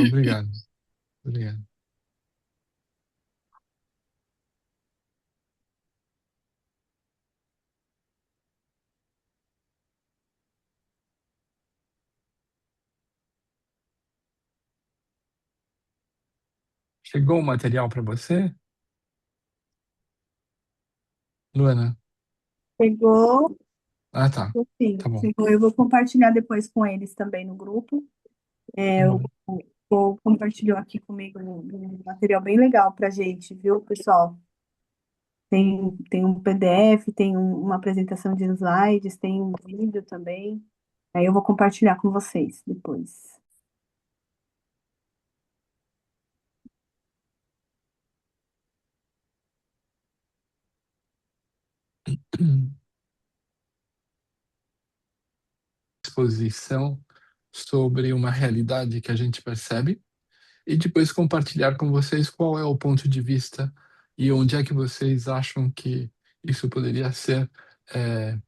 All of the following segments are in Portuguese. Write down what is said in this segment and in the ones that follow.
Obrigado, obrigado. Chegou o material para você, Luana? Chegou, Ah, tá. sim, Tá bom. chegou. Eu vou compartilhar depois com eles também no grupo. Tá É, o bom. Paul compartilhou aqui comigo um material bem legal pra gente, viu, pessoal? Tem um PDF, tem uma apresentação de slides, tem um vídeo também. Aí eu vou compartilhar com vocês depois. Exposição sobre uma realidade que a gente percebe e depois compartilhar com vocês qual é o ponto de vista e onde é que vocês acham que isso poderia ser é,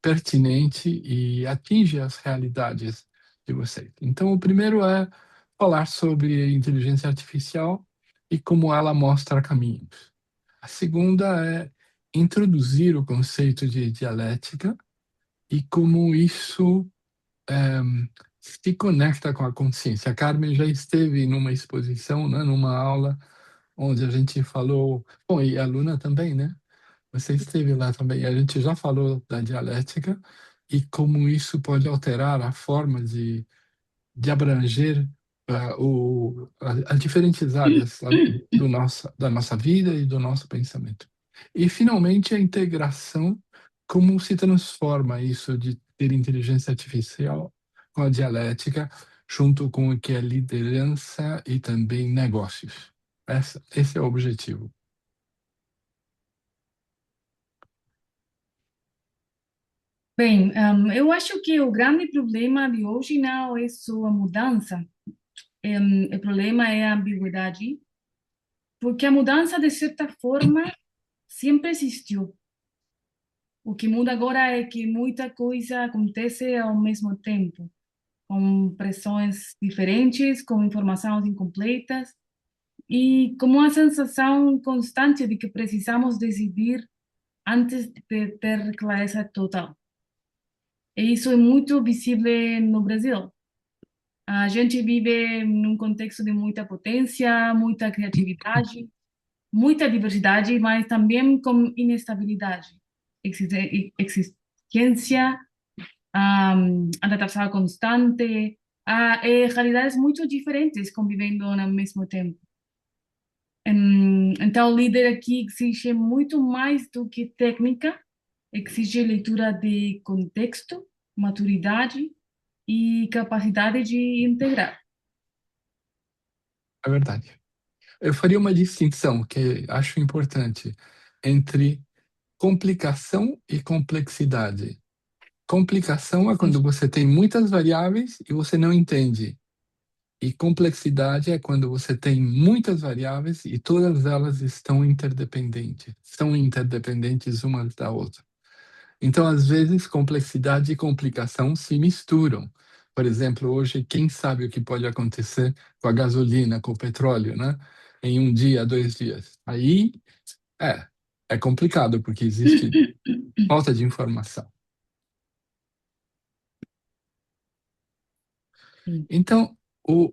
pertinente e atinge as realidades de vocês. Então, o primeiro é falar sobre inteligência artificial e como ela mostra caminhos. A segunda é introduzir o conceito de dialética e como isso se conecta com a consciência. A Carmen já esteve numa exposição, né, numa aula, onde a gente falou, bom, e a Luna também, né? Você esteve lá também. A gente já falou da dialética e como isso pode alterar a forma de abranger as diferentes áreas da nossa vida e do nosso pensamento. E, finalmente, a integração, como se transforma isso de ter inteligência artificial com a dialética, junto com o que é liderança e também negócios. Esse é o objetivo. Bem, eu acho que o grande problema de hoje não é só a mudança. O problema é a ambiguidade, porque a mudança, de certa forma, sempre existiu. O que muda agora é que muita coisa acontece ao mesmo tempo, com pressões diferentes, com informações incompletas e com uma sensação constante de que precisamos decidir antes de ter clareza total. E isso é muito visível no Brasil. A gente vive num contexto de muita potência, muita criatividade, muita diversidade, mas também com inestabilidade, existência, adaptação constante, realidades muito diferentes convivendo ao mesmo tempo. Então, o líder aqui exige muito mais do que técnica, exige leitura de contexto, maturidade e capacidade de integrar. É verdade. Eu faria uma distinção que acho importante entre complicação e complexidade. Complicação é quando você tem muitas variáveis e você não entende. E complexidade é quando você tem muitas variáveis e todas elas estão interdependentes, são interdependentes umas da outra. Então, às vezes, complexidade e complicação se misturam. Por exemplo, hoje, quem sabe o que pode acontecer com a gasolina, com o petróleo, né? Em um dia, 2 dias. Aí, é, é complicado, porque existe falta de informação. Sim. Então, o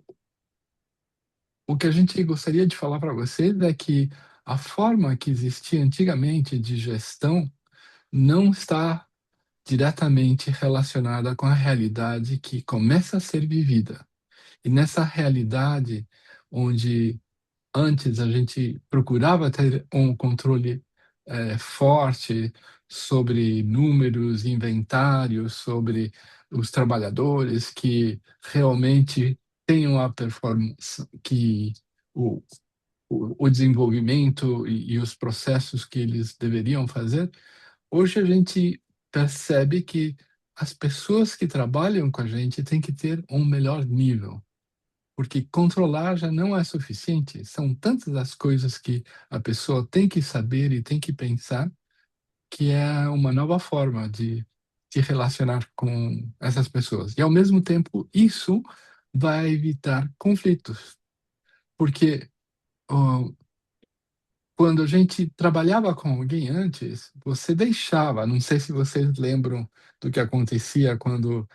que a gente gostaria de falar para vocês é que a forma que existia antigamente de gestão não está diretamente relacionada com a realidade que começa a ser vivida. E nessa realidade, onde antes a gente procurava ter um controle forte sobre números, inventários, sobre os trabalhadores que realmente tenham a performance, que o, o desenvolvimento e os processos que eles deveriam fazer. Hoje a gente percebe que as pessoas que trabalham com a gente têm que ter um melhor nível, porque controlar já não é suficiente. São tantas as coisas que a pessoa tem que saber e tem que pensar, que é uma nova forma de se relacionar com essas pessoas. E, ao mesmo tempo, isso vai evitar conflitos. Porque ó, quando a gente trabalhava com alguém antes, você deixava, não sei se vocês lembram do que acontecia quando.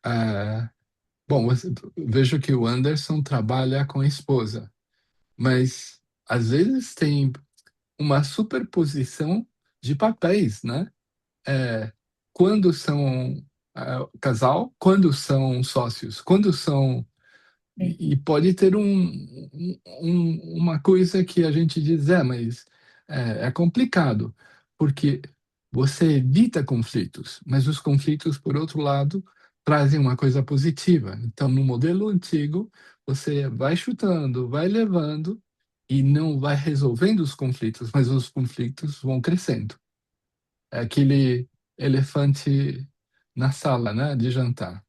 ah, bom, vejo que o Anderson trabalha com a esposa, mas às vezes tem uma superposição de papéis, né? É, quando são casal, quando são sócios, quando são. Sim, E pode ter uma coisa que a gente diz, mas é complicado, porque você evita conflitos, mas os conflitos, por outro lado, trazem uma coisa positiva. Então, no modelo antigo, você vai chutando, vai levando e não vai resolvendo os conflitos, mas os conflitos vão crescendo. É aquele elefante na sala, né, de jantar.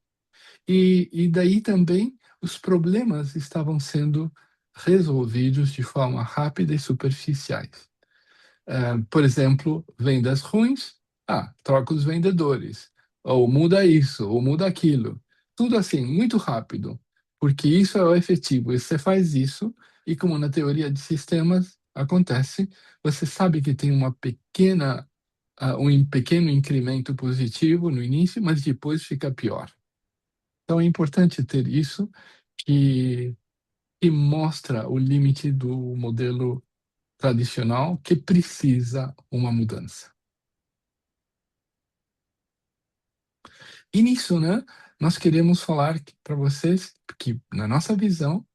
E daí também os problemas estavam sendo resolvidos de forma rápida e superficiais. Por exemplo, vendas ruins, troca os vendedores, ou muda isso, ou muda aquilo. Tudo assim, muito rápido, porque isso é o efetivo. E você faz isso, e como na teoria de sistemas acontece, você sabe que tem um pequeno incremento positivo no início, mas depois fica pior. Então é importante ter isso que, que mostra o limite do modelo tradicional que precisa uma mudança. E nisso, né, nós queremos falar para vocês que, na nossa visão,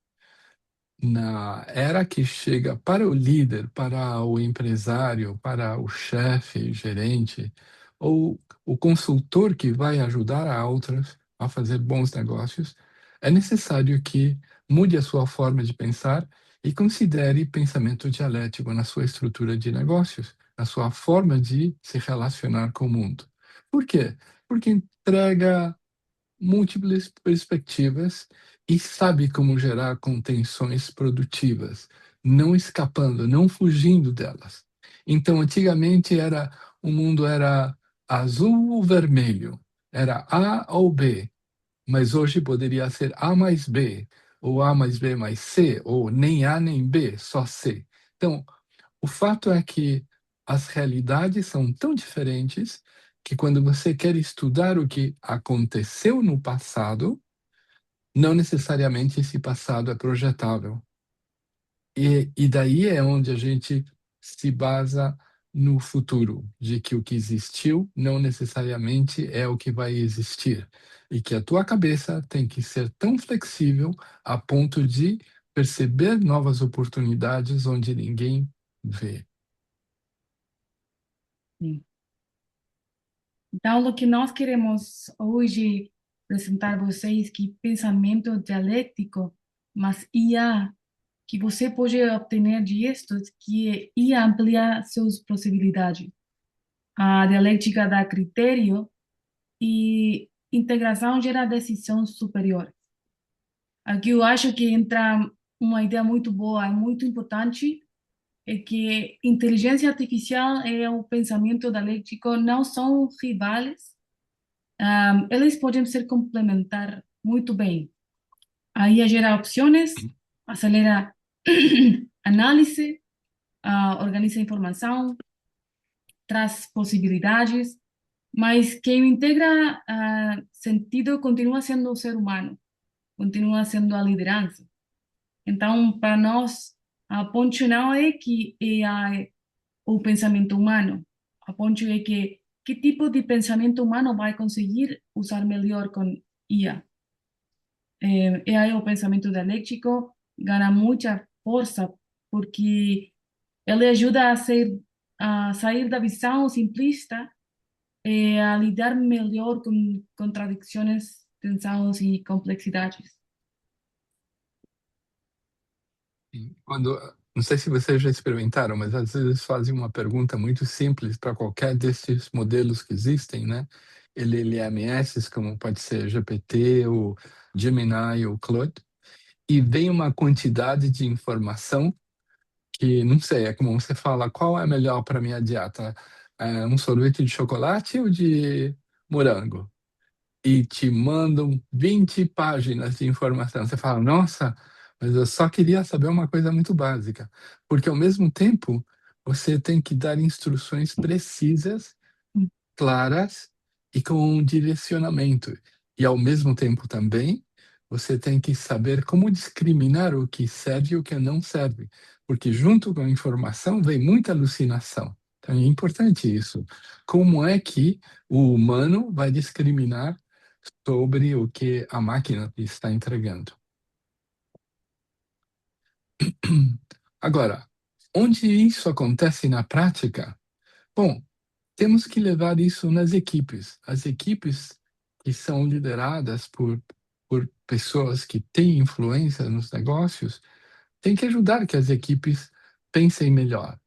na era que chega para o líder, para o empresário, para o chefe, gerente, ou o consultor que vai ajudar a outros a fazer bons negócios, é necessário que mude a sua forma de pensar e considere pensamento dialético na sua estrutura de negócios, na sua forma de se relacionar com o mundo. Por quê? Porque entrega múltiplas perspectivas e sabe como gerar contenções produtivas, não escapando, não fugindo delas. Então, antigamente o mundo era azul ou vermelho, era A ou B, mas hoje poderia ser A mais B, ou A mais B mais C, ou nem A nem B, só C. Então, o fato é que as realidades são tão diferentes que quando você quer estudar o que aconteceu no passado, não necessariamente esse passado é projetável. E daí é onde a gente se basa no futuro, de que o que existiu não necessariamente é o que vai existir. E que a tua cabeça tem que ser tão flexível a ponto de perceber novas oportunidades onde ninguém vê. sim. Então, o que nós queremos hoje apresentar a vocês que pensamento dialético, mas IA, que você pode obter de estes, que IA amplia suas possibilidades. A dialética dá critério e integração gera decisões superiores. Aqui eu acho que entra uma ideia muito boa e muito importante, é que inteligência artificial e o pensamento dialético não são rivais, eles podem ser complementar muito bem. Aí gera opções, acelera análise, organiza informação, traz possibilidades, mas quem integra sentido continua sendo o ser humano, continua sendo a liderança. Então, para nós, a ponte não é que é o pensamento humano, a ponte é que tipo de pensamento humano vai conseguir usar melhor com IA. E aí o pensamento dialético ganha muita força porque ele ajuda a sair da visão simplista e a lidar melhor com contradições, tensões e complexidades. Quando, não sei se vocês já experimentaram, mas às vezes fazem uma pergunta muito simples para qualquer desses modelos que existem, né? LLMS, como pode ser GPT, o Gemini, o Claude, e vem uma quantidade de informação que, não sei, é como você fala, qual é melhor para minha dieta? Um sorvete de chocolate ou de morango? e te mandam 20 páginas de informação. Você fala, nossa, mas eu só queria saber uma coisa muito básica. Porque ao mesmo tempo, você tem que dar instruções precisas, claras e com um direcionamento. E ao mesmo tempo também, você tem que saber como discriminar o que serve e o que não serve. Porque junto com a informação vem muita alucinação. Então é importante isso. Como é que o humano vai discriminar sobre o que a máquina está entregando? Agora, onde isso acontece na prática? Bom, temos que levar isso nas equipes. As equipes que são lideradas por pessoas que têm influência nos negócios têm que ajudar que as equipes pensem melhor,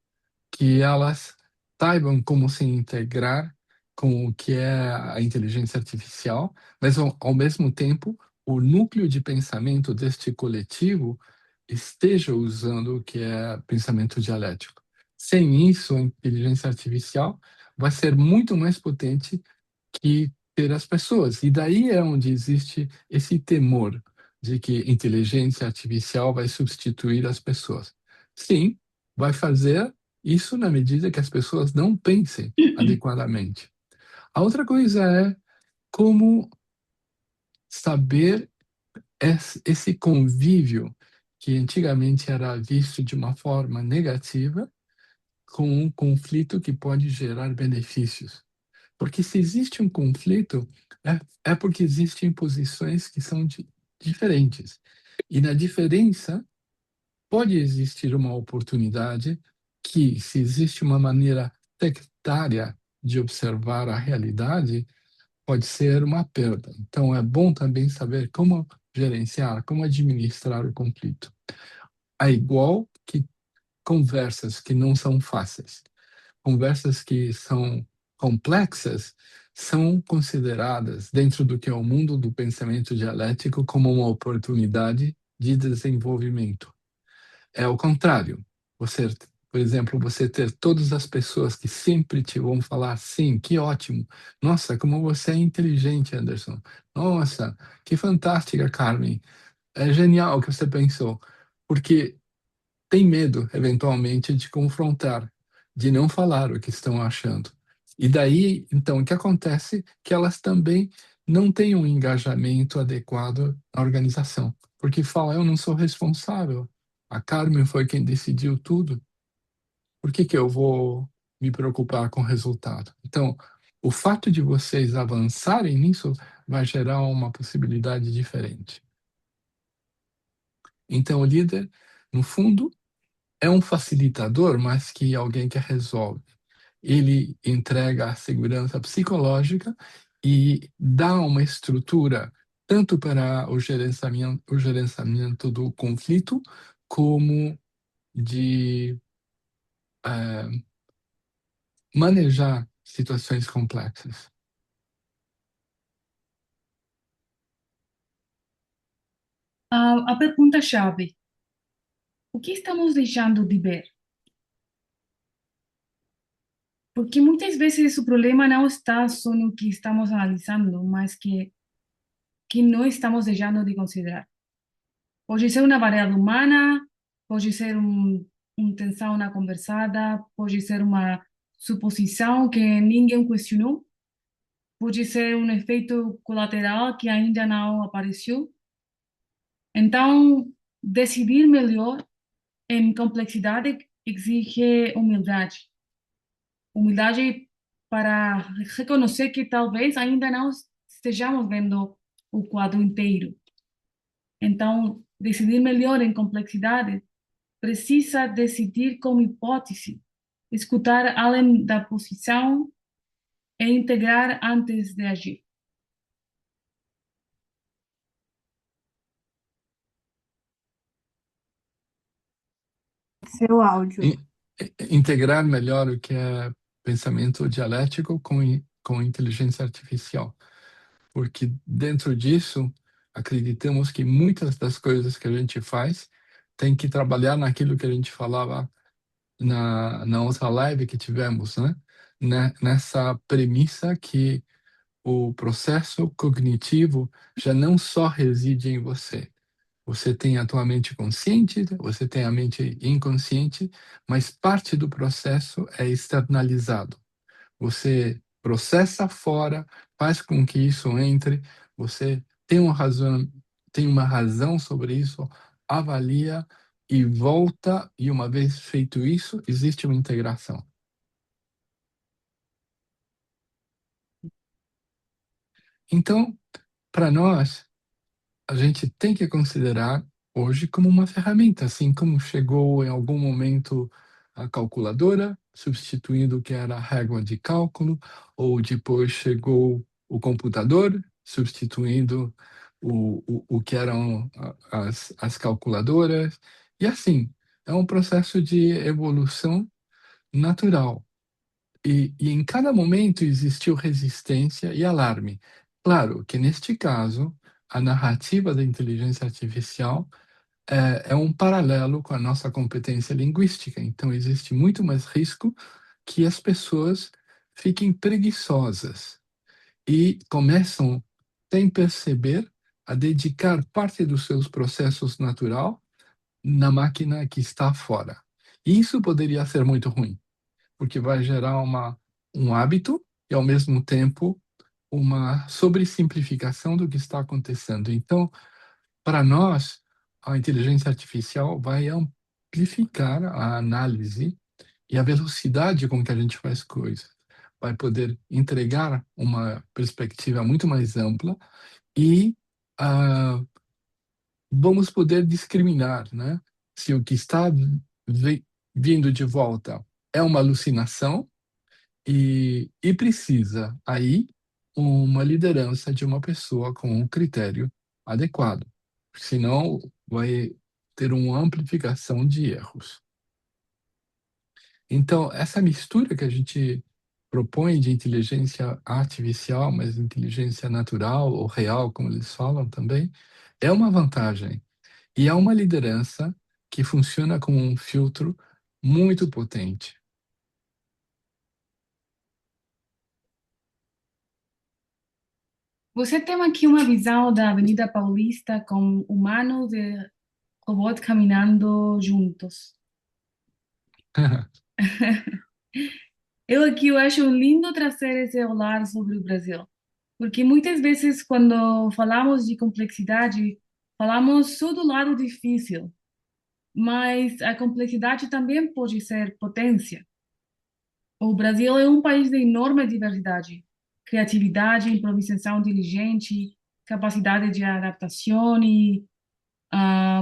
que elas saibam como se integrar com o que é a inteligência artificial, mas ao mesmo tempo o núcleo de pensamento deste coletivo esteja usando o que é pensamento dialético. Sem isso, a inteligência artificial vai ser muito mais potente que ter as pessoas. E daí é onde existe esse temor de que inteligência artificial vai substituir as pessoas. Sim, vai fazer isso na medida que as pessoas não pensem adequadamente. A outra coisa é como saber esse convívio que antigamente era visto de uma forma negativa com um conflito que pode gerar benefícios. Porque se existe um conflito, é porque existem posições que são diferentes. E na diferença, pode existir uma oportunidade que, se existe uma maneira sectária de observar a realidade, pode ser uma perda. Então, é bom também saber como gerenciar, como administrar o conflito. É igual que conversas que não são fáceis. Conversas que são complexas são consideradas, dentro do que é o mundo do pensamento dialético, como uma oportunidade de desenvolvimento. É o contrário. Você, por exemplo, você ter todas as pessoas que sempre te vão falar, sim, que ótimo. Nossa, como você é inteligente, Anderson. Nossa, que fantástica, Carmen. É genial o que você pensou. Porque tem medo, eventualmente, de confrontar, de não falar o que estão achando. E daí, então, o que acontece? Que elas também não têm um engajamento adequado na organização. Porque fala, eu não sou responsável. A Carmen foi quem decidiu tudo. Por que que eu vou me preocupar com o resultado? Então, o fato de vocês avançarem nisso vai gerar uma possibilidade diferente. Então, o líder, no fundo, é um facilitador, mas que alguém que resolve. Ele entrega a segurança psicológica e dá uma estrutura tanto para o gerenciamento do conflito, como de manejar situações complexas. A pergunta-chave: o que estamos deixando de ver? Porque muitas vezes o problema não está só no que estamos analisando, mas que não estamos deixando de considerar. Pode ser uma variável humana, pode ser tensão na conversada, pode ser uma suposição que ninguém questionou, pode ser um efeito colateral que ainda não apareceu. Então, decidir melhor em complexidade exige humildade. Humildade para reconhecer que talvez ainda não estejamos vendo o quadro inteiro. Então, decidir melhor em complexidade precisa decidir como hipótese, escutar além da posição e integrar antes de agir. Seu áudio. Integrar melhor o que é pensamento dialético com inteligência artificial. Porque dentro disso, acreditamos que muitas das coisas que a gente faz tem que trabalhar naquilo que a gente falava na outra live que tivemos, né? Nessa premissa que o processo cognitivo já não só reside em você. Você tem a tua mente consciente, você tem a mente inconsciente, mas parte do processo é externalizado. Você processa fora, faz com que isso entre, você tem uma razão sobre isso, avalia e volta, e uma vez feito isso, existe uma integração. Então, para nós, a gente tem que considerar hoje como uma ferramenta, assim como chegou em algum momento a calculadora, substituindo o que era a régua de cálculo, ou depois chegou o computador, substituindo o que eram as calculadoras, e assim, é um processo de evolução natural. E em cada momento existiu resistência e alarme. Claro que, neste caso, a narrativa da inteligência artificial é um paralelo com a nossa competência linguística. Então, existe muito mais risco que as pessoas fiquem preguiçosas e começam, sem perceber, a dedicar parte dos seus processos natural na máquina que está fora. E isso poderia ser muito ruim porque vai gerar um hábito e, ao mesmo tempo, uma sobressimplificação do que está acontecendo. Então, para nós, a inteligência artificial vai amplificar a análise e a velocidade com que a gente faz coisas. Vai poder entregar uma perspectiva muito mais ampla e vamos poder discriminar, né? Se o que está vindo de volta é uma alucinação e precisa aí uma liderança de uma pessoa com um critério adequado. Senão, vai ter uma amplificação de erros. Então, essa mistura que a gente propõe de inteligência artificial, mas inteligência natural ou real, como eles falam também, é uma vantagem. E é uma liderança que funciona como um filtro muito potente. Você tem aqui uma visão da Avenida Paulista com humanos e robôs caminhando juntos. Eu acho lindo trazer esse olhar sobre o Brasil, porque muitas vezes quando falamos de complexidade, falamos só do lado difícil, mas a complexidade também pode ser potência. O Brasil é um país de enorme diversidade, criatividade, improvisação inteligente, capacidade de adaptação e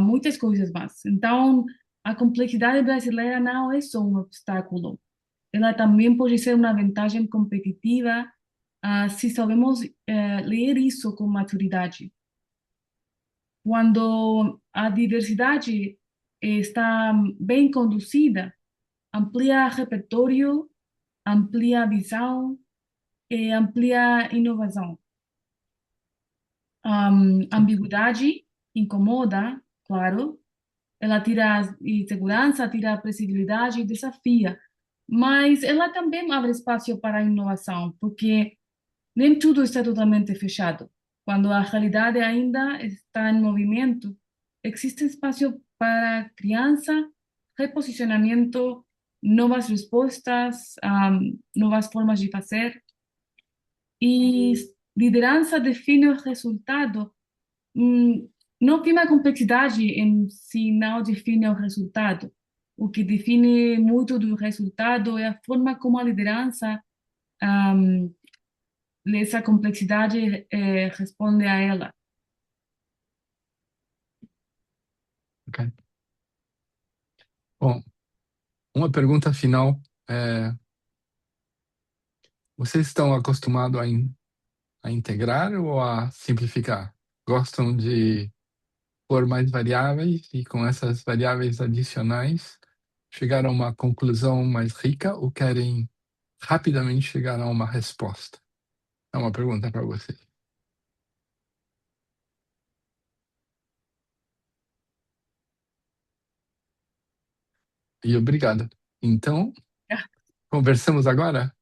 muitas coisas mais. Então, a complexidade brasileira não é só um obstáculo, ela também pode ser uma vantagem competitiva, se sabemos ler isso com maturidade. Quando a diversidade está bem conduzida, amplia repertório, amplia visão e amplia inovação. Ambiguidade incomoda, claro, ela tira insegurança, tira previsibilidade e desafia, mas ela também abre espaço para a inovação, porque nem tudo está totalmente fechado. Quando a realidade ainda está em movimento, existe espaço para criança, reposicionamento, novas respostas, novas formas de fazer. E liderança define o resultado. Não tem a complexidade em si, não define o resultado. O que define muito do resultado é a forma como a liderança essa complexidade responde a ela. Ok? Bom, uma pergunta final. É, vocês estão acostumados a integrar ou a simplificar? Gostam de pôr mais variáveis e com essas variáveis adicionais chegar a uma conclusão mais rica ou querem rapidamente chegar a uma resposta? É uma pergunta para vocês. E obrigado. Então, conversamos agora?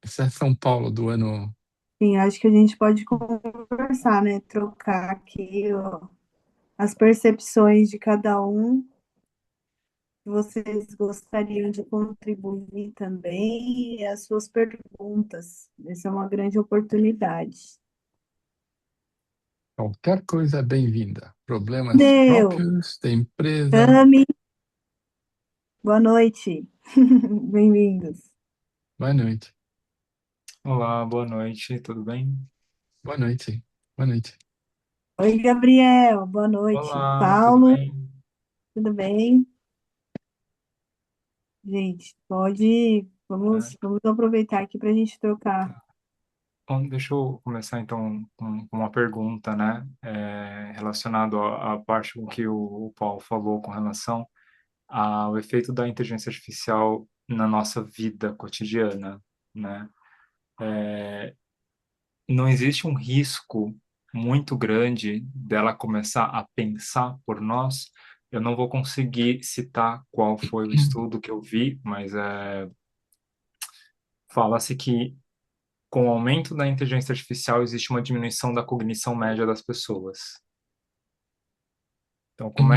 Esse é São Paulo do ano. Sim, acho que a gente pode conversar, né? Trocar aqui ó, as percepções de cada um. Vocês gostariam de contribuir também e as suas perguntas. Essa é uma grande oportunidade. Qualquer coisa é bem-vinda. Problemas Deu. próprios da empresa. Tami, boa noite. Bem-vindos. Boa noite. Olá, boa noite, tudo bem? Boa noite. Boa noite. Oi, Gabriel, boa noite. Olá, tudo Paulo, bem? tudo bem? Gente, pode. É, Vamos aproveitar aqui para a gente trocar. tá. Bom, deixa eu começar então com uma pergunta, né? Relacionado à parte com que o Paulo falou com relação ao efeito da inteligência artificial na nossa vida cotidiana, né? Não existe um risco muito grande dela começar a pensar por nós. Eu não vou conseguir citar qual foi o estudo que eu vi, mas fala-se que com o aumento da inteligência artificial existe uma diminuição da cognição média das pessoas. Então, Hum, como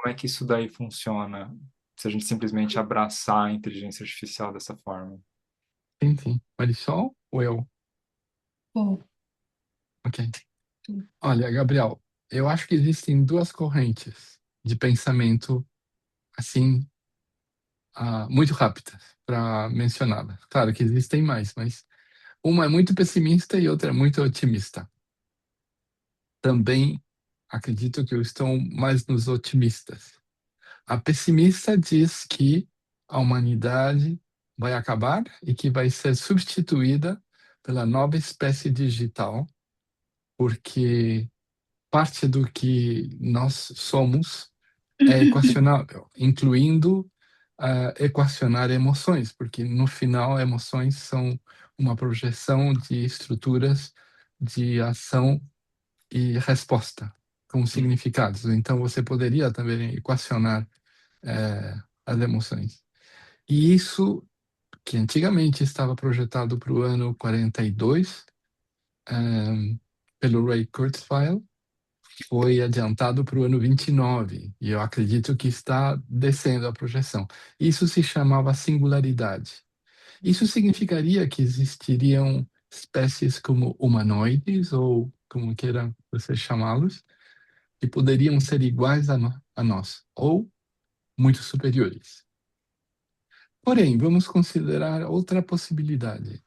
é que isso daí funciona? Se a gente simplesmente abraçar a inteligência artificial dessa forma? sim, sim. Marisol ou eu? Bom, Ok. sim. Olha, Gabriel, eu acho que existem duas correntes de pensamento, assim, muito rápidas para mencioná-las. Claro que existem mais, mas uma é muito pessimista e outra é muito otimista. Também acredito que eu estou mais nos otimistas. A pessimista diz que a humanidade vai acabar e que vai ser substituída pela nova espécie digital, porque parte do que nós somos é equacionável, incluindo equacionar emoções, porque no final emoções são uma projeção de estruturas de ação e resposta com significados. Então você poderia também equacionar as emoções. E isso que antigamente estava projetado para o ano 42, pelo Ray Kurzweil, foi adiantado para o ano 29, e eu acredito que está descendo a projeção. Isso se chamava singularidade. Isso significaria que existiriam espécies como humanoides, ou como queira você chamá-los, que poderiam ser iguais a nós, ou muito superiores. Porém, vamos considerar outra possibilidade.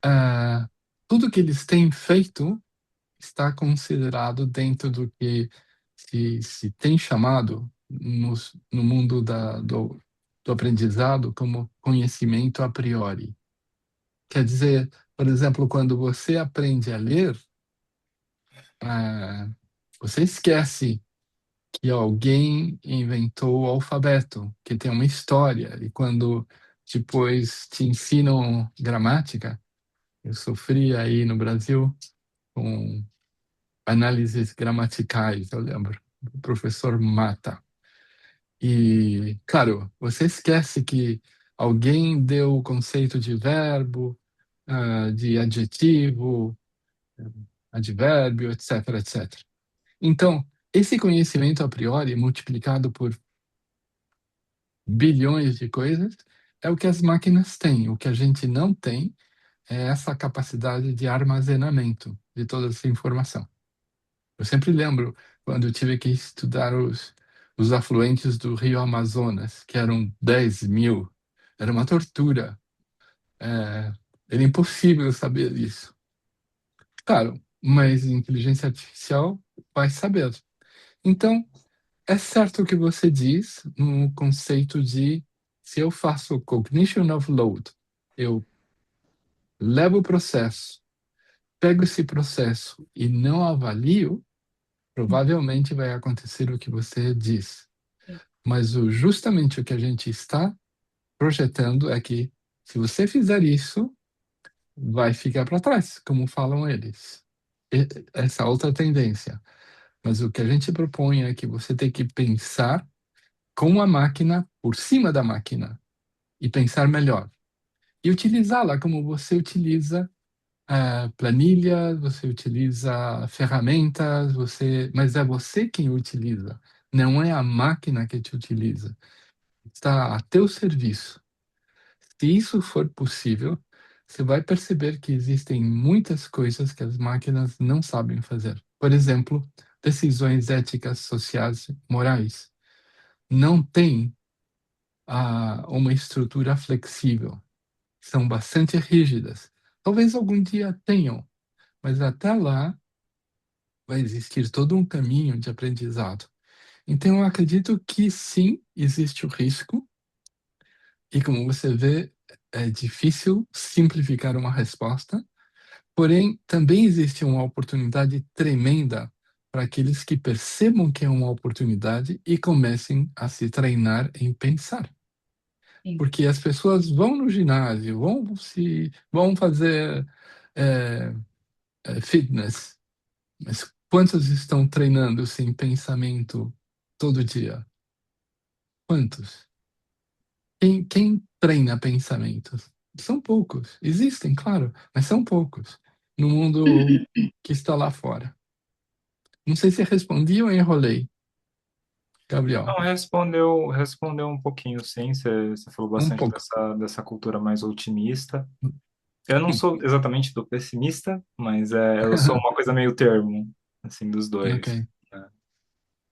Ah, tudo que eles têm feito está considerado dentro do que se tem chamado no mundo do aprendizado como conhecimento a priori. Quer dizer, por exemplo, quando você aprende a ler, ah, você esquece que alguém inventou o alfabeto, que tem uma história, e quando depois te ensinam gramática, eu sofri aí no Brasil com análises gramaticais, eu lembro, do professor Mata. E, claro, você esquece que alguém deu o conceito de verbo, de adjetivo, advérbio, etc, etc. Então, esse conhecimento a priori, multiplicado por bilhões de coisas, é o que as máquinas têm. O que a gente não tem é essa capacidade de armazenamento de toda essa informação. Eu sempre lembro quando eu tive que estudar os afluentes do Rio Amazonas, que eram 10.000. Era uma tortura. É, era impossível saber isso. Claro, mas inteligência artificial vai saber. Então, é certo o que você diz no conceito de se eu faço cognition offload, eu levo o processo, pego esse processo e não avalio, provavelmente vai acontecer o que você diz. Mas justamente o que a gente está projetando é que se você fizer isso, vai ficar para trás, como falam eles. Essa outra tendência. Mas o que a gente propõe é que você tem que pensar com a máquina, por cima da máquina, e pensar melhor. e utilizá-la como você utiliza planilhas, você utiliza ferramentas, mas é você quem utiliza, não é a máquina que te utiliza. Está a teu serviço. Se isso for possível, você vai perceber que existem muitas coisas que as máquinas não sabem fazer. Por exemplo, decisões éticas, sociais, morais. Não tem uma estrutura flexível. São bastante rígidas. Talvez algum dia tenham, mas até lá vai existir todo um caminho de aprendizado. Então, eu acredito que sim, existe o risco, e como você vê, é difícil simplificar uma resposta, porém, também existe uma oportunidade tremenda para aqueles que percebam que é uma oportunidade e comecem a se treinar em pensar. Sim. Porque as pessoas vão no ginásio, vão fazer é, fitness, mas quantos estão treinando sem pensamento todo dia? Quantos? Quem treina pensamentos? São poucos. Existem, claro, mas são poucos no mundo que está lá fora. Não sei se respondi ou enrolei, Gabriel. Não, respondeu um pouquinho, sim. Você falou Um bastante pouco. dessa cultura mais otimista. Eu não Sim. sou exatamente do pessimista, mas eu sou uma coisa meio termo, assim, dos dois. Ok. Né?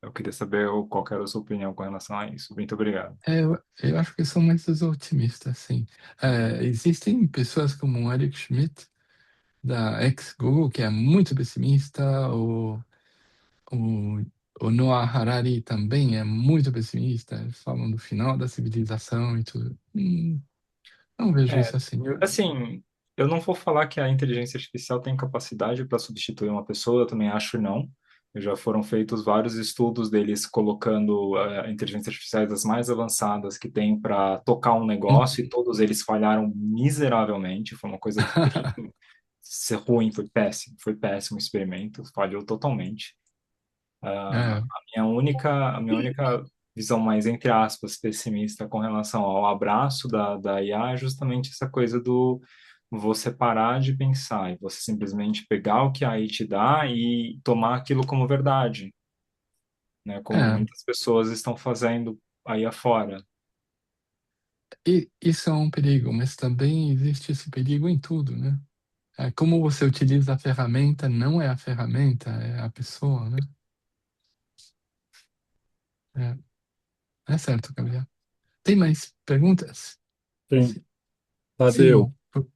Eu queria saber qual que era a sua opinião com relação a isso. Muito obrigado. Eu acho que são mais os otimistas, sim. Existem pessoas como o Eric Schmidt, da ex-Google, que é muito pessimista, o, o Noah Harari também é muito pessimista, eles falam do final da civilização e tudo. Não vejo É, isso assim. assim, eu não vou falar que a inteligência artificial tem capacidade para substituir uma pessoa, eu também acho não. Já foram feitos vários estudos deles colocando inteligências artificiais das mais avançadas que tem para tocar um negócio e todos eles falharam miseravelmente. Foi uma coisa terrível. Ser ruim, foi péssimo o experimento, falhou totalmente. É, A minha única visão mais, entre aspas, pessimista com relação ao abraço da IA é justamente essa coisa do você parar de pensar e você simplesmente pegar o que a AI te dá e tomar aquilo como verdade, né? Como é, muitas pessoas estão fazendo aí afora. e isso é um perigo, mas também existe esse perigo em tudo, né? Como você utiliza a ferramenta, não é a ferramenta, é a pessoa, né? É, é certo, Gabriel. Tem mais perguntas? Sim, Si- Tadeu, Sim.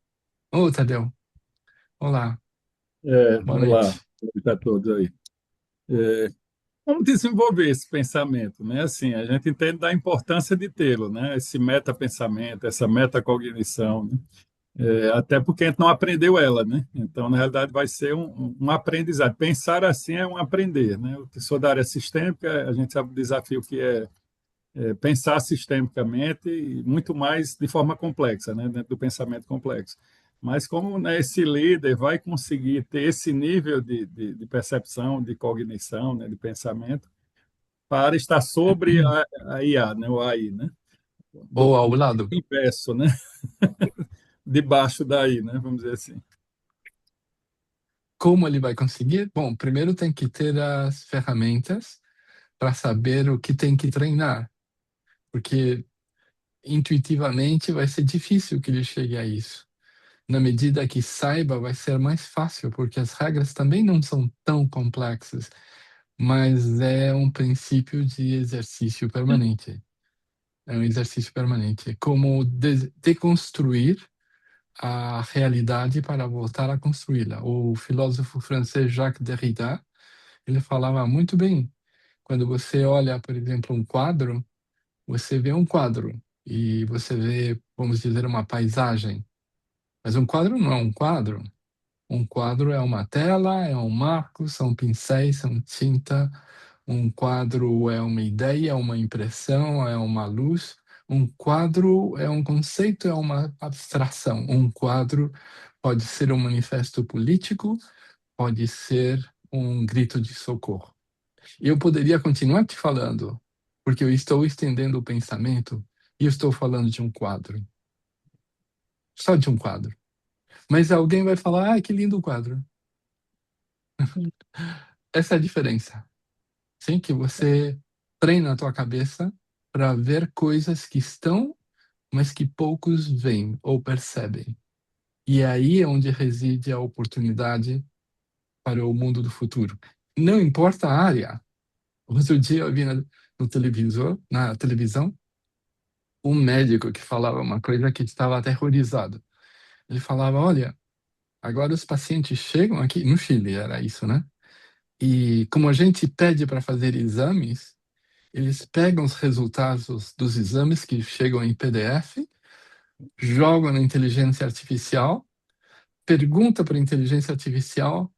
Ô, Tadeu. Olá, boa olá, noite. para todos aí. É, Vamos desenvolver esse pensamento, né? Assim, a gente entende da importância de tê-lo, né? Esse metapensamento, essa metacognição, né? Até porque a gente não aprendeu ela, né? Então, na realidade, vai ser um aprendizado. Pensar assim é um aprender, né? Eu que sou da área sistêmica, a gente sabe o desafio que é pensar sistemicamente e muito mais de forma complexa, né, dentro do pensamento complexo. Mas como, né, esse líder vai conseguir ter esse nível de percepção, de cognição, né, de pensamento, para estar sobre a IA, né, o AI, né, Ou ao do lado. inverso, né, debaixo daí, né, vamos dizer assim. Como ele vai conseguir? Bom, primeiro tem que ter as ferramentas para saber o que tem que treinar, porque intuitivamente vai ser difícil que ele chegue a isso. Na medida que saiba, vai ser mais fácil, porque as regras também não são tão complexas, mas é um princípio de exercício permanente. É um exercício permanente. É como deconstruir a realidade para voltar a construí-la. O filósofo francês Jacques Derrida, ele falava muito bem. Quando você olha, por exemplo, um quadro, você vê um quadro e você vê, vamos dizer, uma paisagem. Mas um quadro não é um quadro. Um quadro é uma tela, é um marco, são pincéis, são tinta. Um quadro é uma ideia, é uma impressão, é uma luz. Um quadro é um conceito, é uma abstração. Um quadro pode ser um manifesto político, pode ser um grito de socorro. E eu poderia continuar te falando, porque eu estou estendendo o pensamento e eu estou falando de um quadro. só de um quadro. Mas alguém vai falar, ah, que lindo o quadro. Sim. Essa é a diferença. Sim, que você treina a tua cabeça para ver coisas que estão, mas que poucos veem ou percebem. E aí é onde reside a oportunidade para o mundo do futuro. Não importa a área. Outro dia eu vi no televisor, na televisão, um médico que falava uma coisa que estava aterrorizado. Ele falava, olha, agora os pacientes chegam aqui, no Chile era isso, né? E como a gente pede para fazer exames, eles pegam os resultados dos exames que chegam em PDF, jogam na inteligência artificial, pergunta para a inteligência artificial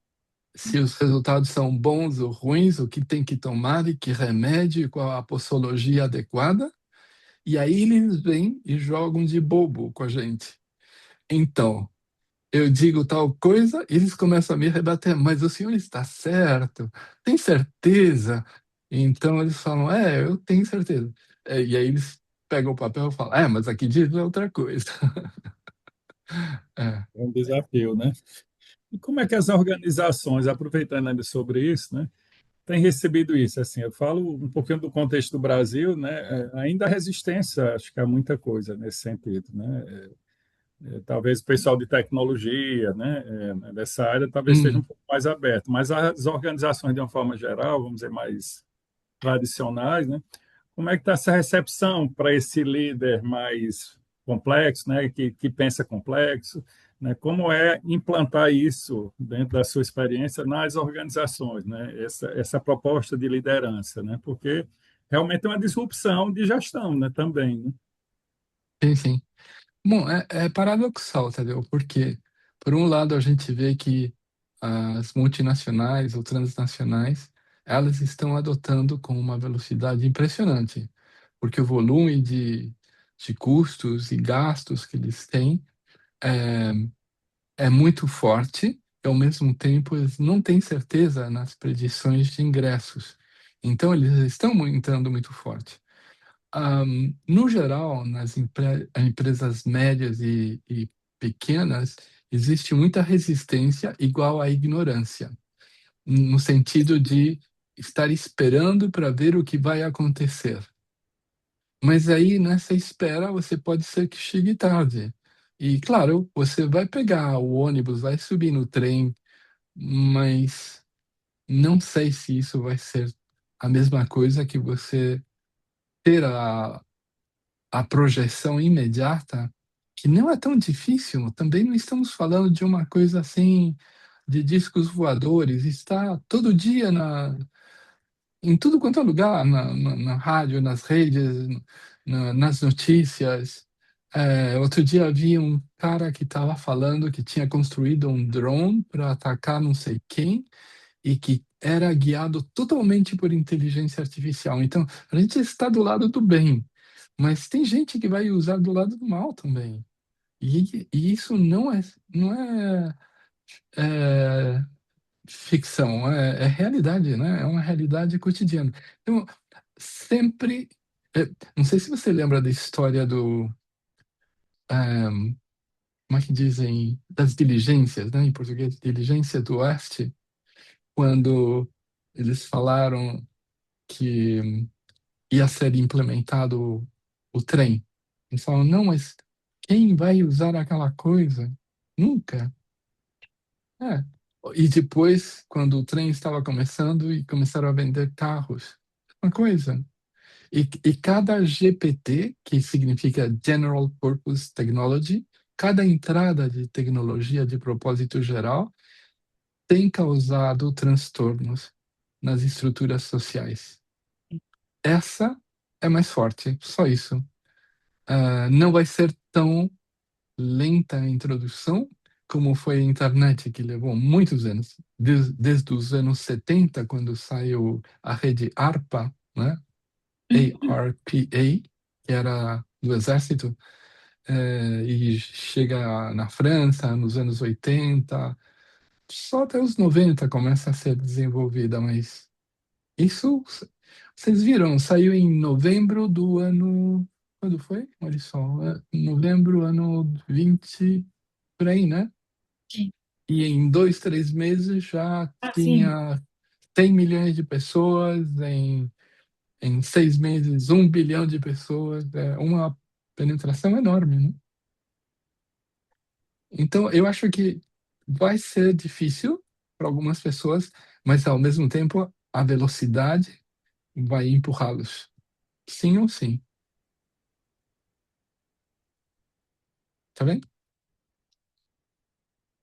se os resultados são bons ou ruins, o que tem que tomar e que remédio, e qual a posologia adequada, e aí eles vêm e jogam de bobo com a gente. Então, eu digo tal coisa, eles começam a me rebater, mas o senhor está certo? Tem certeza? Então eles falam, eu tenho certeza. E aí eles pegam o papel e falam, mas aqui diz outra coisa. É. É um desafio, né? E como é que as organizações, aproveitando ainda sobre isso, né, têm recebido isso? Assim, eu falo um pouquinho do contexto do Brasil, né? Ainda há resistência, acho que há muita coisa nesse sentido, né? Talvez o pessoal de tecnologia, né, dessa área, talvez esteja um Hum, pouco mais aberto, mas as organizações, de uma forma geral, vamos dizer, mais tradicionais, né? Como é que está essa recepção para esse líder mais complexo, né, que pensa complexo, né? Como é implantar isso dentro da sua experiência nas organizações, né? Essa proposta de liderança, né? Porque realmente é uma disrupção de gestão, né, também, né? sim, sim. Bom, é paradoxal, entendeu? Porque, por um lado, a gente vê que as multinacionais ou transnacionais, elas estão adotando com uma velocidade impressionante, porque o volume de custos e gastos que eles têm é, é muito forte, e, ao mesmo tempo, eles não têm certeza nas predições de ingressos. Então, eles estão entrando muito forte. No geral, nas empresas médias e pequenas, existe muita resistência igual à ignorância, no sentido de estar esperando para ver o que vai acontecer. Mas aí, nessa espera, você pode ser que chegue tarde. E, claro, você vai pegar o ônibus, vai subir no trem, mas não sei se isso vai ser a mesma coisa que você ter a projeção imediata, que não é tão difícil. Também não estamos falando de uma coisa assim, de discos voadores. Está todo dia em tudo quanto é lugar, na rádio, nas redes, nas notícias. Outro dia havia um cara que estava falando que tinha construído um drone para atacar não sei quem e que era guiado totalmente por inteligência artificial. Então, a gente está do lado do bem, mas tem gente que vai usar do lado do mal também. E isso não é ficção, é realidade, né? É uma realidade cotidiana. Então, sempre. é, não sei se você lembra da história é, como é que dizem? Das diligências, né? Em português, diligência do Oeste, quando eles falaram que ia ser implementado o trem. Eles falam, não, mas quem vai usar aquela coisa? Nunca. É. E depois, quando o trem estava começando e começaram a vender carros, uma coisa. E cada GPT, que significa General Purpose Technology, cada entrada de tecnologia de propósito geral tem causado transtornos nas estruturas sociais. Essa é mais forte, só isso. Não vai ser tão lenta a introdução como foi a internet, que levou muitos anos, desde os anos 70, quando saiu a rede ARPA, né? ARPA, que era do exército, e chega na França nos anos 80, só até os 90 começa a ser desenvolvida, mas isso, vocês viram, saiu em novembro do ano. Quando foi, Marisol? Novembro, ano 20 por aí, né? Sim. E em 2, 3 meses já Sim. tinha 100 milhões de pessoas, em 6 meses, 1 bilhão de pessoas. É uma penetração enorme, né? Então, eu acho que vai ser difícil para algumas pessoas, mas ao mesmo tempo a velocidade vai empurrá-los. Sim ou sim. Tá bem?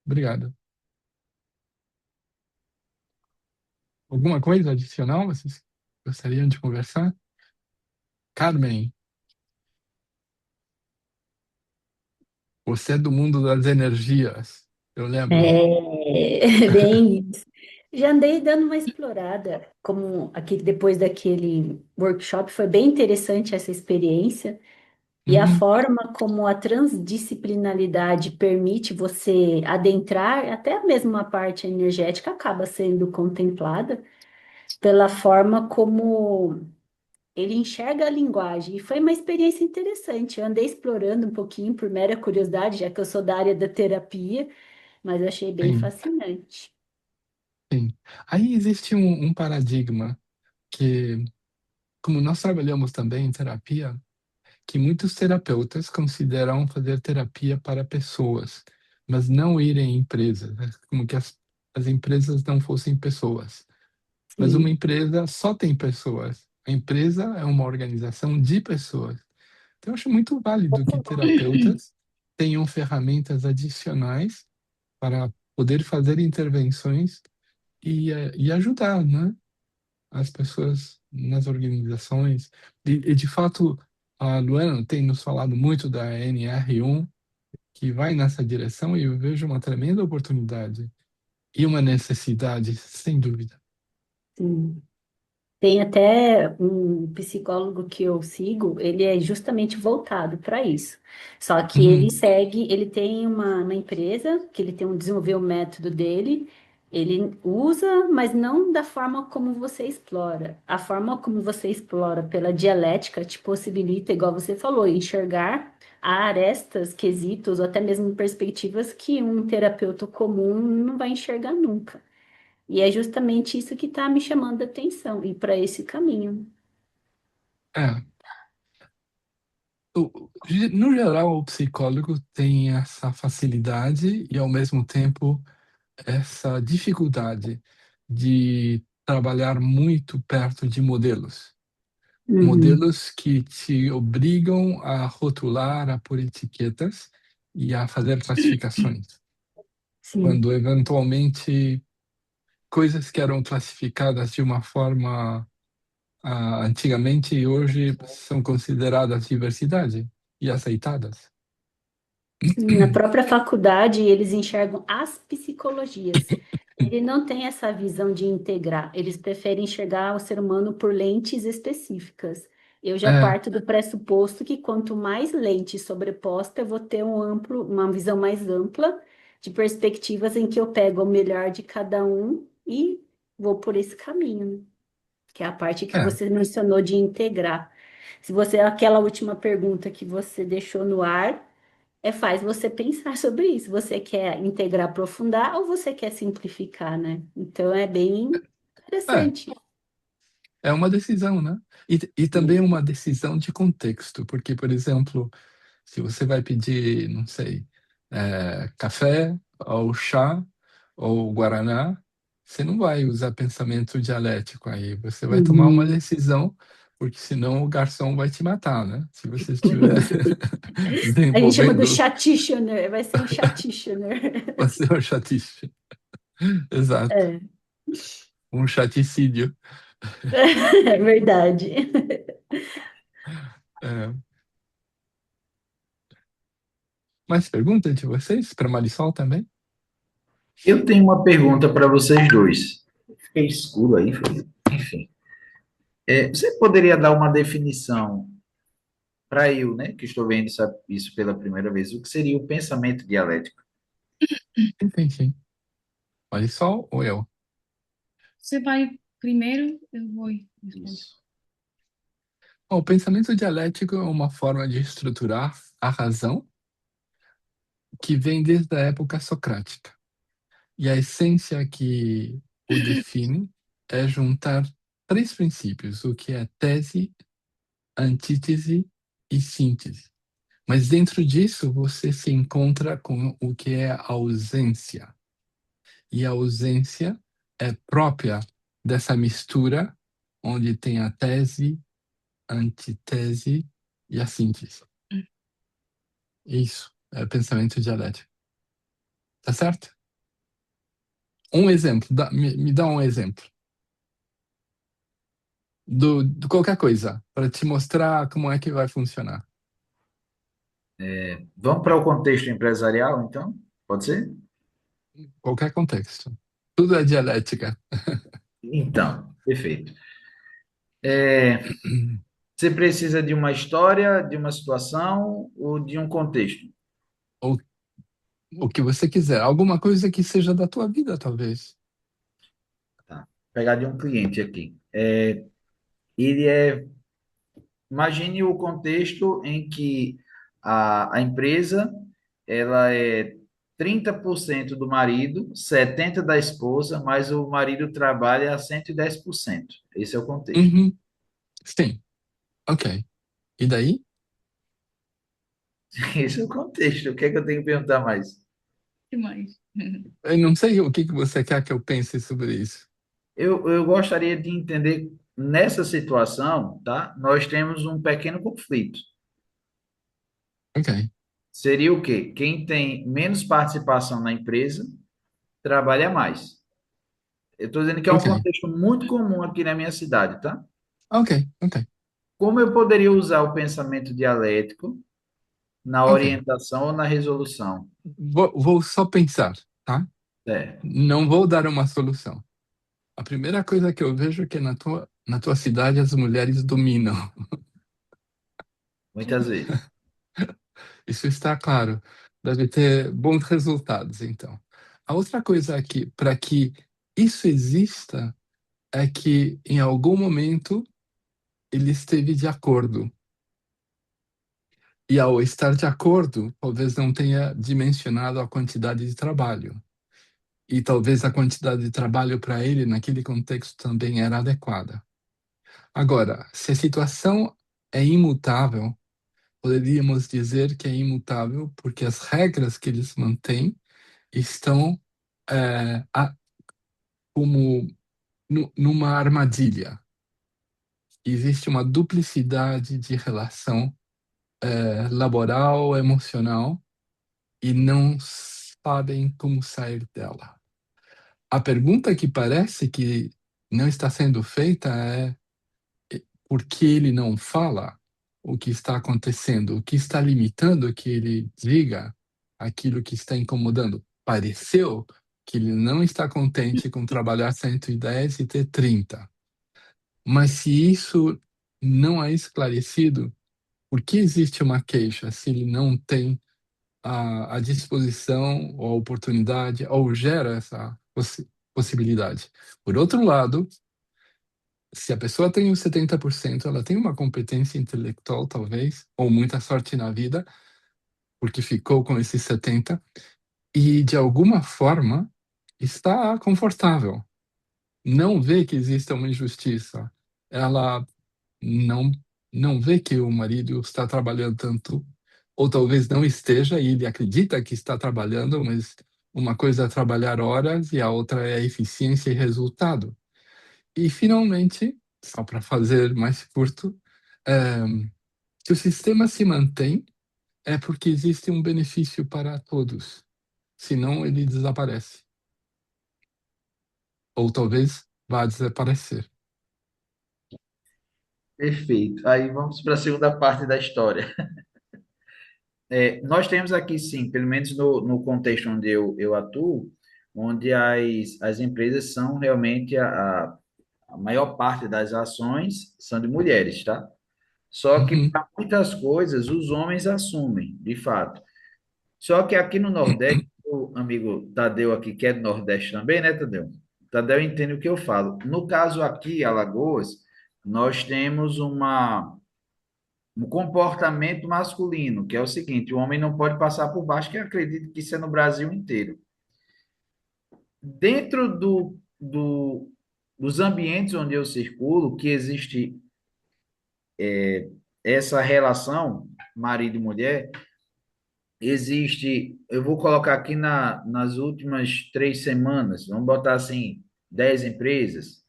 Obrigado. Alguma coisa adicional vocês gostariam de conversar? Carmen, você é do mundo das energias, eu lembro. É, bem isso. Já andei dando uma explorada, como aqui depois daquele workshop, foi bem interessante essa experiência. E a Uhum, forma como a transdisciplinaridade permite você adentrar, até mesmo a parte energética acaba sendo contemplada pela forma como ele enxerga a linguagem. E foi uma experiência interessante. Eu andei explorando um pouquinho por mera curiosidade, já que eu sou da área da terapia, mas eu achei bem sim, fascinante. sim. Aí existe um paradigma que, como nós trabalhamos também em terapia, que muitos terapeutas consideram fazer terapia para pessoas, mas não ir em empresas, né? Como que as empresas não fossem pessoas. Mas uma Sim. empresa só tem pessoas. A empresa é uma organização de pessoas. Então, eu acho muito válido que terapeutas tenham ferramentas adicionais para poder fazer intervenções e ajudar, né, as pessoas nas organizações. E, de fato, a Luana tem nos falado muito da NR1, que vai nessa direção, e eu vejo uma tremenda oportunidade e uma necessidade, sem dúvida. Sim. Tem até um psicólogo que eu sigo, ele é justamente voltado para isso. Só que ele Uhum. segue, ele tem uma empresa que ele tem um desenvolver o método dele, ele usa, mas não da forma como você explora. A forma como você explora pela dialética te possibilita, igual você falou, enxergar arestas, quesitos, ou até mesmo perspectivas que um terapeuta comum não vai enxergar nunca. E é justamente isso que está me chamando a atenção, e para esse caminho. É, no geral, o psicólogo tem essa facilidade e, ao mesmo tempo, essa dificuldade de trabalhar muito perto de modelos. Uhum, Modelos que te obrigam a rotular, a pôr etiquetas e a fazer classificações. sim. Quando, eventualmente, coisas que eram classificadas de uma forma antigamente e hoje são consideradas diversidade e aceitadas. Sim, na própria faculdade, eles enxergam as psicologias. Ele não tem essa visão de integrar, eles preferem enxergar o ser humano por lentes específicas. Eu já É, parto do pressuposto que quanto mais lente sobreposta, eu vou ter uma visão mais ampla de perspectivas em que eu pego o melhor de cada um e vou por esse caminho, né? Que é a parte que é, você mencionou de integrar. Se você, aquela última pergunta que você deixou no ar, faz você pensar sobre isso. Você quer integrar, aprofundar ou você quer simplificar, né? Então é bem é, interessante. é uma decisão, né? E também uma decisão de contexto, porque, por exemplo, se você vai pedir, não sei, café ou chá ou guaraná, você não vai usar pensamento dialético aí, você vai tomar uma Uhum. decisão, porque senão o garçom vai te matar, né? Se você estiver A gente chama do desenvolvendo chatitioner, vai ser um chatitioner. o seu chatice. Exato, É, um chaticídio. é verdade. É. Mais perguntas de vocês? Para Marisol também? Eu tenho uma pergunta para vocês dois. Fiquei escuro aí, enfim. Você poderia dar uma definição para eu, né, que estou vendo isso pela primeira vez, o que seria o pensamento dialético? Entendi. Marisol ou eu? Você vai primeiro, eu vou depois. Isso. O pensamento dialético é uma forma de estruturar a razão que vem desde a época socrática. E a essência que o define é juntar três princípios, o que é tese, antítese e síntese. Mas dentro disso você se encontra com o que é a ausência. E a ausência é própria dessa mistura onde tem a tese, a antítese e a síntese. Isso é pensamento dialético. Tá certo? Um exemplo, me dá um exemplo de qualquer coisa, para te mostrar como é que vai funcionar. Vamos para o contexto empresarial, então? Pode ser? Qualquer contexto. Tudo é dialética. Então, perfeito. Você precisa de uma história, de uma situação ou de um contexto? Ou o que você quiser. Alguma coisa que seja da tua vida, talvez. Tá. Vou pegar de um cliente aqui. Ele é. Imagine o contexto em que a empresa ela é 30% do marido, 70% da esposa, mas o marido trabalha a 110%. Esse é o contexto. Uhum. Sim. Ok. E daí? Esse é o contexto. O que é que eu tenho que perguntar mais? Que mais? Eu não sei o que você quer que eu pense sobre isso. Eu gostaria de entender, nessa situação, tá? Nós temos um pequeno conflito. Ok. Seria o quê? Quem tem menos participação na empresa trabalha mais. Eu estou dizendo que é um Ok. contexto muito comum aqui na minha cidade, tá? Ok. Ok. Como eu poderia usar o pensamento dialético na Ok. orientação ou na resolução? Vou só pensar, tá? É, Não vou dar uma solução. A primeira coisa que eu vejo é que na tua cidade as mulheres dominam. muitas vezes. Isso está claro. Deve ter bons resultados, então. A outra coisa aqui, para que isso exista, é que em algum momento ele esteve de acordo. E ao estar de acordo, talvez não tenha dimensionado a quantidade de trabalho. E talvez a quantidade de trabalho para ele, naquele contexto, também era adequada. Agora, se a situação é imutável, poderíamos dizer que é imutável porque as regras que eles mantêm estão como numa armadilha. Existe uma duplicidade de relação laboral, emocional, e não sabem como sair dela. A pergunta que parece que não está sendo feita é por que ele não fala o que está acontecendo, o que está limitando que ele diga aquilo que está incomodando. Pareceu que ele não está contente com trabalhar 110 e ter 30. Mas se isso não é esclarecido, por que existe uma queixa se ele não tem a disposição ou a oportunidade ou gera essa possibilidade? Por outro lado, se a pessoa tem os 70%, ela tem uma competência intelectual, talvez, ou muita sorte na vida, porque ficou com esses 70, e de alguma forma está confortável. Não vê que exista uma injustiça. Ela não não vê que o marido está trabalhando tanto, ou talvez não esteja, e ele acredita que está trabalhando, mas uma coisa é trabalhar horas e a outra é a eficiência e resultado. E, finalmente, só para fazer mais curto, é, se o sistema se mantém, é porque existe um benefício para todos. Senão, ele desaparece. Ou talvez vá desaparecer. Perfeito. Aí vamos para a segunda parte da história. Nós temos aqui, sim, pelo menos no contexto onde eu atuo, onde as empresas são realmente a maior parte das ações são de mulheres, tá? Só que Uhum. para muitas coisas os homens assumem, de fato. Só que aqui no Nordeste, o amigo Tadeu aqui, que é do Nordeste também, né, Tadeu? Tadeu entende o que eu falo. No caso aqui, Alagoas, nós temos um comportamento masculino, que é o seguinte: o homem não pode passar por baixo, que eu acredito que isso é no Brasil inteiro. Dentro dos ambientes onde eu circulo, que existe essa relação, marido e mulher, existe, eu vou colocar aqui nas últimas 3 semanas, vamos botar assim, 10 empresas,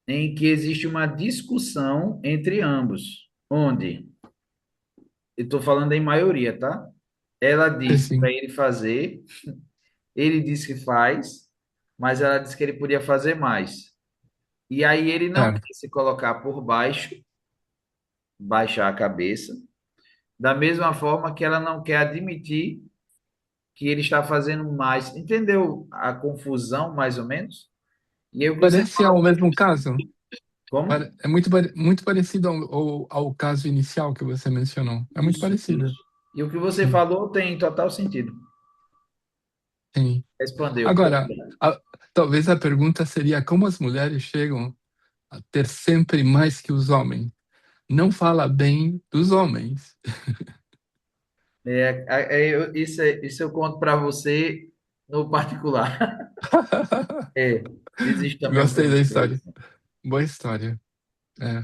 em que existe uma discussão entre ambos, onde, eu estou falando em maioria, tá? Ela disse para Assim, ele fazer, ele disse que faz, mas ela disse que ele podia fazer mais. E aí ele não certo. quer se colocar por baixo, baixar a cabeça, da mesma forma que ela não quer admitir que ele está fazendo mais. Entendeu a confusão, mais ou menos? E aí o que você Parece fala, ao mesmo caso. como? É muito parecido ao caso inicial que você mencionou. É muito Isso, parecido. isso. E o que você Sim, falou tem total sentido. sim. Respondeu. Agora, talvez a pergunta seria como as mulheres chegam a ter sempre mais que os homens. Não fala bem dos homens. Isso eu conto para você no particular. É, existe também um Gostei pouco da de história. tradição. Boa história. É.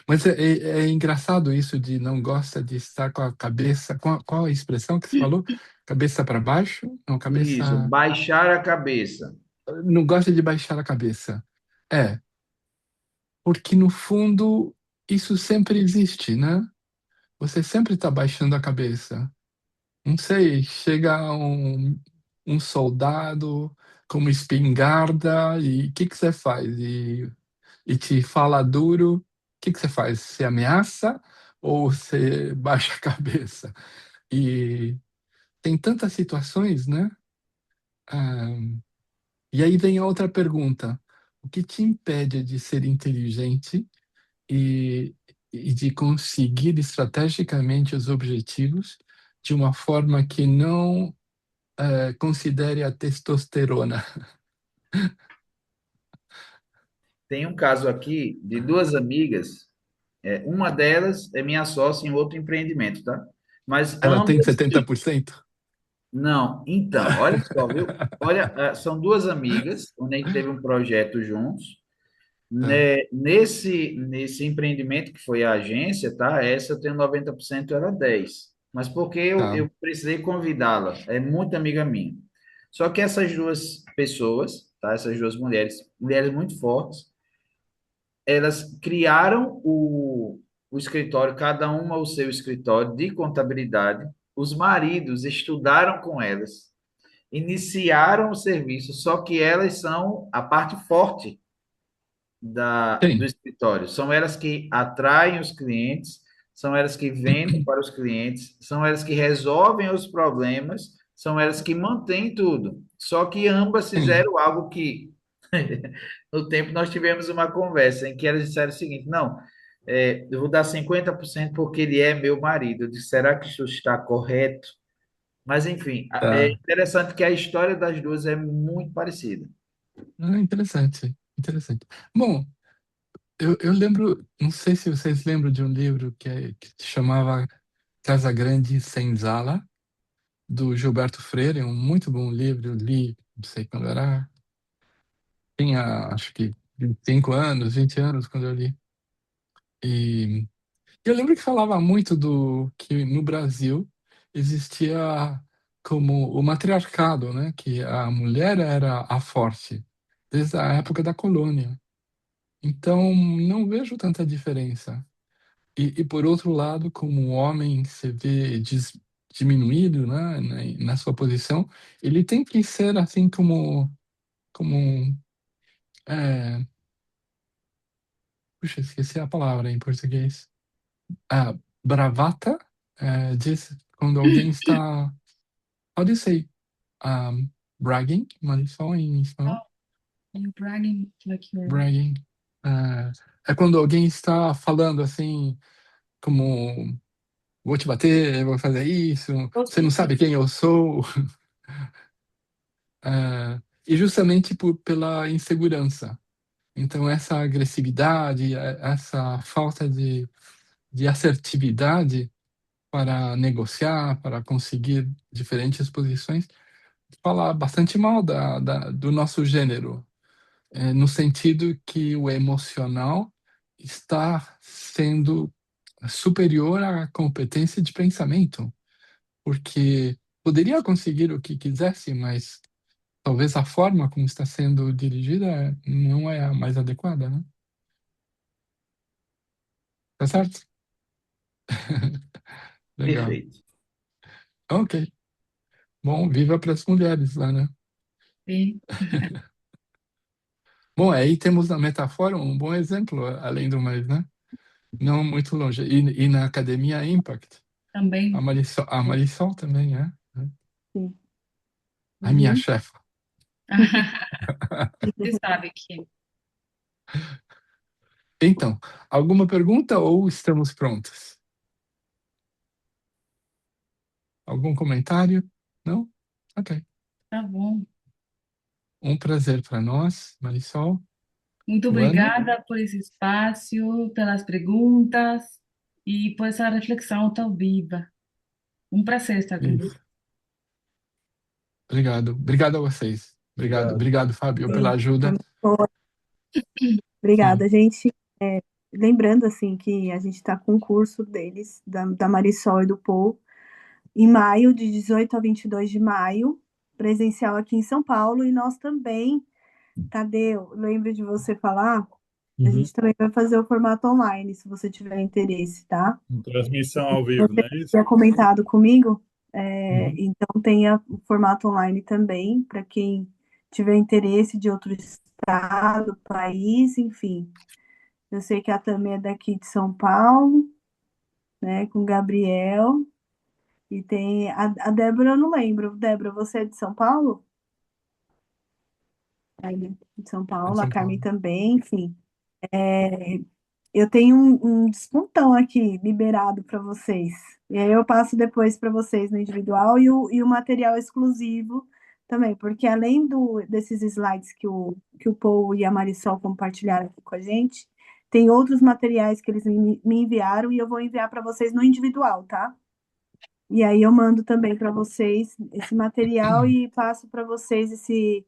Mas é engraçado isso de não gosta de estar com a cabeça. Qual a expressão que você falou? Cabeça para baixo? Não, Isso, cabeça. baixar a cabeça. Não gosta de baixar a cabeça. É, porque no fundo isso sempre existe, né? Você sempre está baixando a cabeça. Não sei, chega um soldado com uma espingarda e o que que você faz? E te fala duro, o que que você faz? Você ameaça ou você baixa a cabeça? E tem tantas situações, né? Ah, e aí vem a outra pergunta. O que te impede de ser inteligente e, e de conseguir estrategicamente os objetivos de uma forma que não considere a testosterona? Tem um caso aqui de duas amigas. Uma delas é minha sócia em outro empreendimento, tá? Mas Ela tem ambas. 70%? Não, então, olha só, viu? Olha, são duas amigas, onde a gente teve um projeto juntos. Tá, Nesse empreendimento que foi a agência, tá? Essa eu tenho 90%, ela 10%. Mas porque eu tá, precisei convidá-la, é muito amiga minha. Só que essas duas pessoas, tá? Essas duas mulheres, mulheres muito fortes, elas criaram o escritório, cada uma o seu escritório de contabilidade. Os maridos estudaram com elas, iniciaram o serviço, só que elas são a parte forte do tem, escritório. São elas que atraem os clientes, são elas que vendem para os clientes, são elas que resolvem os problemas, são elas que mantêm tudo. Só que ambas tem. fizeram algo que, no tempo, nós tivemos uma conversa em que elas disseram o seguinte: não, eu vou dar 50% porque ele é meu marido. Eu disse, será que isso está correto? Mas, enfim, é Tá. interessante que a história das duas é muito parecida. Ah, interessante, interessante. Bom, eu lembro, não sei se vocês lembram de um livro que se chamava Casa Grande Senzala, do Gilberto Freire, um muito bom livro, eu li, não sei quando era, tinha acho que 25 anos, 20 anos quando eu li. E eu lembro que falava muito do que no Brasil existia como o matriarcado, né? Que a mulher era a forte, desde a época da colônia. Então, não vejo tanta diferença. E por outro lado, como o homem se vê diminuído, né, na sua posição, ele tem que ser assim como é, puxa, esqueci a palavra em português. Ah, bravata, diz quando alguém está, how do you say, bragging, mas só em espanhol, You're bragging like you're. bragging. Ah, é quando alguém está falando assim, como vou te bater, vou fazer isso, você não sabe quem eu sou. E justamente pela insegurança. Então, essa agressividade, essa falta de assertividade para negociar, para conseguir diferentes posições, falar bastante mal do nosso gênero, no sentido que o emocional está sendo superior à competência de pensamento, porque poderia conseguir o que quisesse, mas talvez a forma como está sendo dirigida não é a mais adequada, né? Tá certo? Legal. Perfeito. Ok. Bom, viva para as mulheres lá, né? Sim. Bom, aí temos na Metafora um bom exemplo, além do mais, né? Não muito longe. E na Academia Impact, Também. A Marisol também é, né? Sim. A minha Uhum. chefa. Você sabe que. Então, alguma pergunta ou estamos prontos? Algum comentário? Não? Ok. Tá bom. Um prazer para nós, Marisol. Muito Luana? obrigada por esse espaço, pelas perguntas e por essa reflexão tão viva. Um prazer estar com você. Isso. Obrigado. Obrigado a vocês. Obrigado. Obrigado. Obrigado, Fábio, pela Sim. ajuda. Obrigada, Sim. gente. Lembrando assim que a gente está com o curso deles, da Marisol e do Paul, em maio, de 18 a 22 de maio, presencial aqui em São Paulo, e nós também, Tadeu, lembro de você falar, a Uhum. gente também vai fazer o formato online, se você tiver interesse, tá? Transmissão ao vivo, Você não é isso? tinha comentado comigo, Uhum. então tenha o formato online também, para quem tiver interesse de outro estado, país, enfim. Eu sei que a Tami é daqui de São Paulo, né, com o Gabriel, e tem a Débora, eu não lembro. Débora, você é de São Paulo? Aí, né, de São Em Paulo, a São Carmen Paulo. também, enfim. Eu tenho um descontão aqui liberado para vocês. E aí eu passo depois para vocês no individual e o material exclusivo também, porque além desses slides que o Paul e a Marisol compartilharam aqui com a gente, tem outros materiais que eles me enviaram e eu vou enviar para vocês no individual, tá? E aí eu mando também para vocês esse material e passo para vocês esse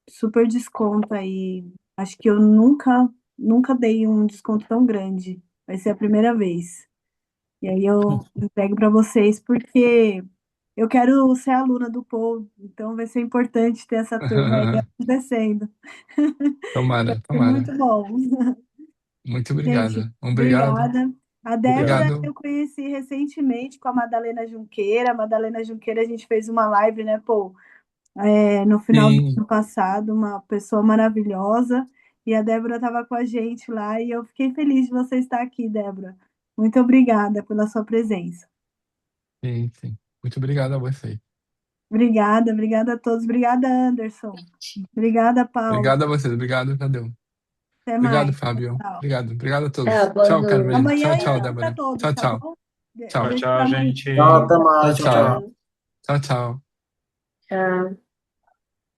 super desconto aí. Acho que eu nunca dei um desconto tão grande. Vai ser a primeira vez. E aí eu entrego para vocês porque eu quero ser aluna do Paul, então vai ser importante ter essa turma aí acontecendo. Tomara, É tomara. muito bom. Muito Gente, obrigado. Obrigado. obrigada. A Débora Obrigado. eu conheci recentemente com a Madalena Junqueira. A Madalena Junqueira, a gente fez uma live, né, Paul? No final do Sim, ano passado, uma pessoa maravilhosa, e a Débora estava com a gente lá, e eu fiquei feliz de você estar aqui, Débora. Muito obrigada pela sua presença. sim, sim. Muito obrigado a você. Obrigada a todos. Obrigada, Anderson. Obrigada, Paulo. Obrigado a vocês. Obrigado, Tadeu. Até Obrigado, mais. Fábio. Tchau. Obrigado. Obrigado a Tchau, todos. boa Tchau, noite. Carmen. Amanhã Tchau, eu tchau, ligo para Débora. todos, Tchau, tá tchau. bom? Tchau. Deixo Tchau, para amanhã. gente. Tchau, até Tchau, mais. Tchau, tchau. tchau. Tchau. Tchau, tchau. Tchau.